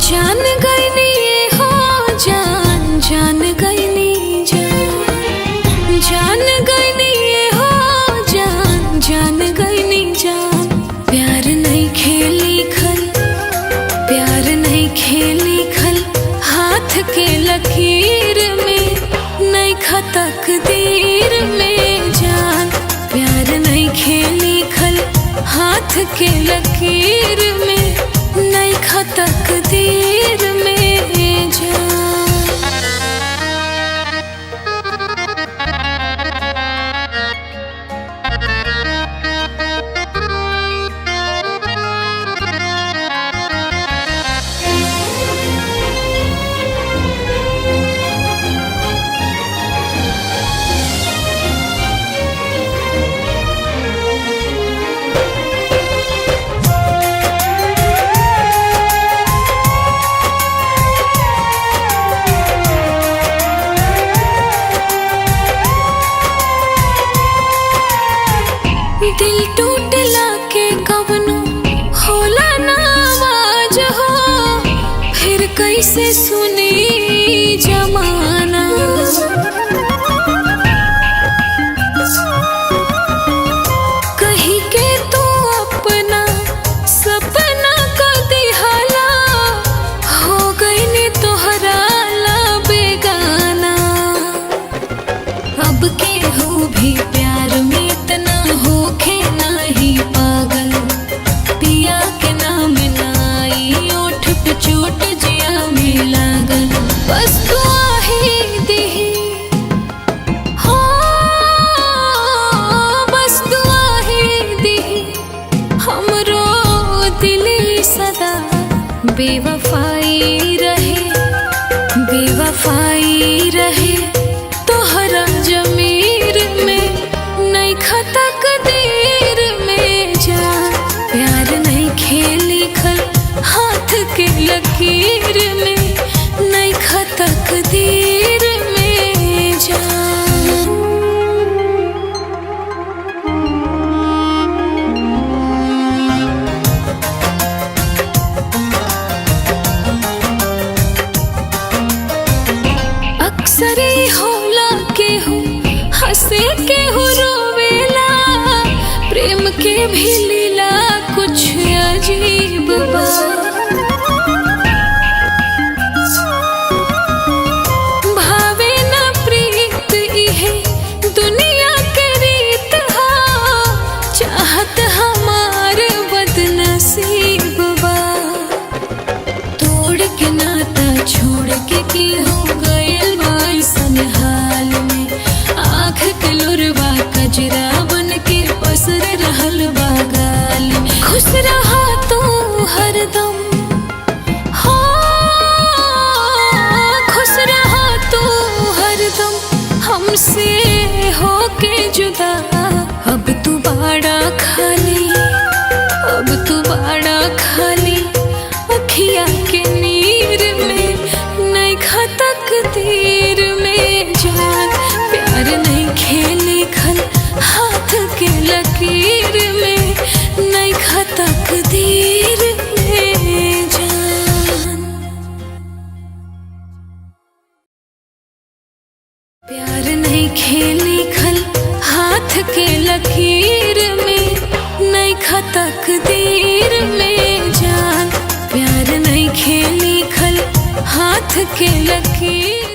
जान गईनी हो जान, जान गईनी जान, जान गईनी हो जान, जान गईनी जान। प्यार नहीं खेली खल, प्यार नहीं खेली खल, हाथ के लकीर में नहीं खतक दीर में जान। प्यार नहीं खेली खल, हाथ के लकीर में नहीं खतक दीर में जान। दिल टूटला के कवनो होला ना आवाज हो, फिर कैसे सुनी जमाना। कहीं के तू अपना सपना का दिहाला, हो गई ने तोहरा ला बेगाना। अब के हो भी प्यार में इतना होखे नहीं पागल, पिया के नाम नाई ओठ पे चोट जिया में लागल। बस दुआ ही दी हो, बस दुआ ही दी हमरो दिली सदा बेवफाई रहे, बेवफाई रहे। तोहरा जमीर में नहीं खतक दीर में जान। प्यार नहीं खेली खल, हाथ के लकीर में नहीं खतक दीर में जान। अक्सर ही होला के हो हंसे के हो रोवेला, प्रेम के भी लीला कुछ अजीब बा। भावे ना प्रीत इहे दुनिया के रीत हा, चाहत हमार बदनसीब बा। तोड़ के नाता छोड़ के की हो गइल बाइसन हाल में, आँख के लोरवा कजरा बन के पसर रहल बा गाल में। खुश रहा तू हरदम हो, खुश रहा तू हरदम हमसे होके जुदा। अब तू बाड़ा खाली, अब तू बाड़ा खाली, अखिया के नीर में नहीं खतक दीर में जान। प्यार नहीं खेली खल, हाथ के लकीर में नहीं खतक दीर में जान। प्यार नहीं खेली खल, हाथ के लकीर में नहीं खतक दीर में जान। प्यार नहीं खेली खल, हाथ के लकीर